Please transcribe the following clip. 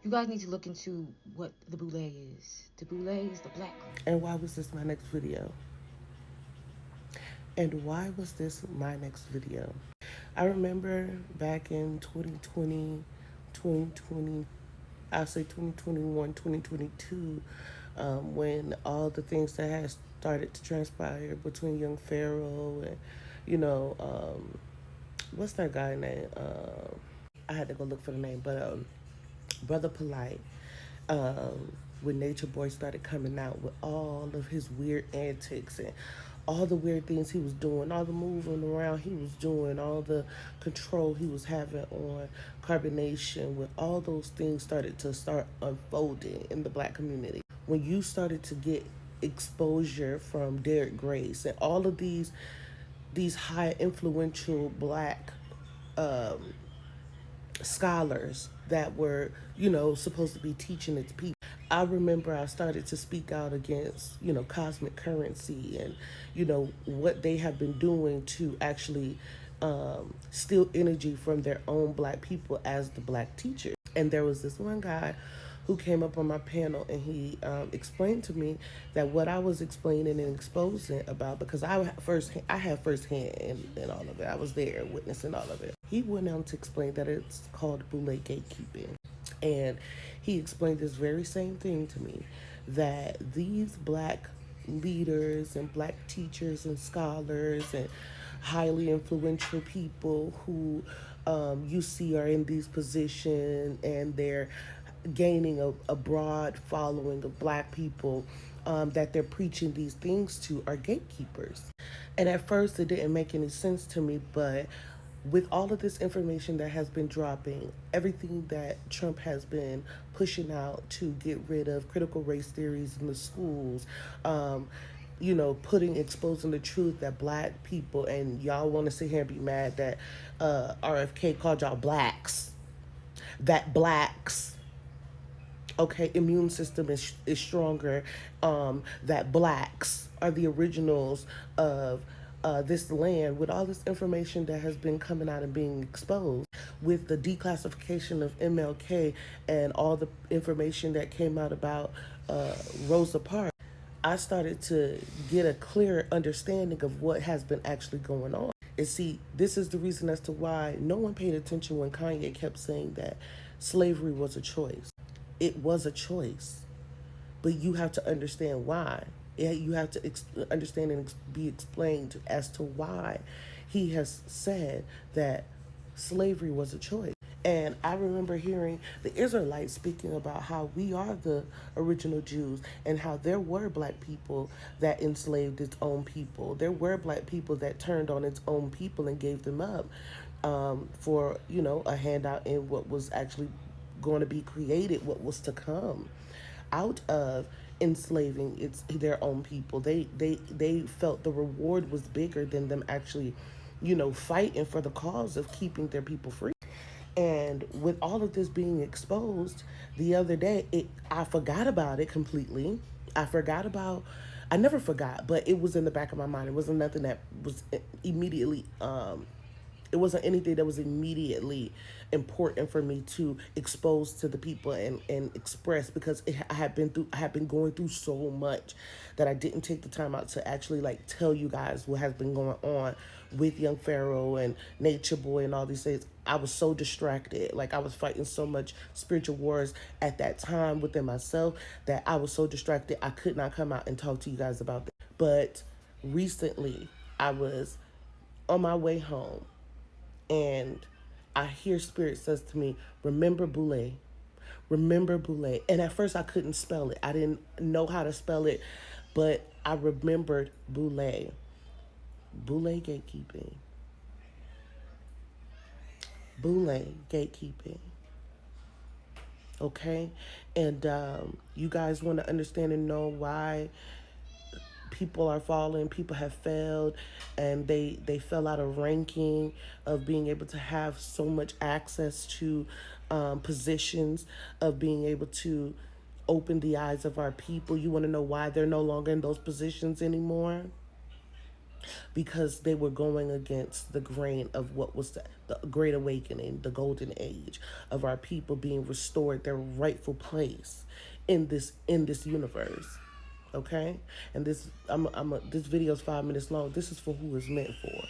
You guys need to look into what the boule is. The boule is the black girl. And why was this my next video? And why was this my next video? I remember back in 2020, 2020, I'll say 2021, 2022, when all the things that had started to transpire between young Pharaoh and, you know, what's that guy name? I had to go look for the name, but Brother Polite, when Nature Boy started coming out with all of his weird antics and all the weird things he was doing, all the moving around he was doing, all the control he was having on carbonation, when all those things started to start unfolding in the black community. When you started to get exposure from Derek Grace and all of these high influential black scholars that were, supposed to be teaching its people. I remember I started to speak out against, cosmic currency and, what they have been doing to actually steal energy from their own black people as the black teachers. And there was this one guy who came up on my panel and he explained to me that what I was explaining and exposing about, because I had firsthand in all of it. I was there witnessing all of it. He went on to explain that it's called boule gatekeeping. And he explained this very same thing to me, that these black leaders and black teachers and scholars and highly influential people who you see are in these positions and they're gaining a broad following of black people that they're preaching these things to are gatekeepers. And at first it didn't make any sense to me, but with all of this information that has been dropping, everything that Trump has been pushing out to get rid of critical race theories in the schools, exposing the truth that black people, and y'all want to sit here and be mad that RFK called y'all blacks, that blacks, okay, immune system is stronger, that blacks are the originals of this land. With all this information that has been coming out and being exposed, with the declassification of MLK and all the information that came out about Rosa Parks, I started to get a clearer understanding of what has been actually going on. And see, this is the reason as to why no one paid attention when Kanye kept saying that slavery was a choice. It was a choice, but you have to understand why. You have to understand and be explained as to why he has said that slavery was a choice. And I remember hearing the Israelites speaking about how we are the original Jews and how there were black people that enslaved its own people. There were black people that turned on its own people and gave them up for, a handout in what was actually going to be created, what was to come out of enslaving their own people. They felt the reward was bigger than them actually, fighting for the cause of keeping their people free. And with all of this being exposed the other day, I forgot about it completely. I never forgot, but it was in the back of my mind. It wasn't nothing that was immediately it wasn't anything that was immediately important for me to expose to the people and express, because I had been going through so much that I didn't take the time out to actually tell you guys what has been going on with Young Pharaoh and Nature Boy and all these things. I was so distracted. I was fighting so much spiritual wars at that time within myself that I was so distracted I could not come out and talk to you guys about this. But recently I was on my way home and I hear Spirit says to me, remember boule. Remember boule. And at first I couldn't spell it. I didn't know how to spell it, but I remembered boule. Boule gatekeeping. Boule gatekeeping. Okay? And you guys want to understand and know why people are falling, people have failed, and they fell out of ranking of being able to have so much access to positions, of being able to open the eyes of our people. You want to know why they're no longer in those positions anymore? because they were going against the grain of what was the great awakening, the golden age of our people being restored their rightful place in this universe. Okay, and this this video is 5 minutes long. This is for who it's meant for.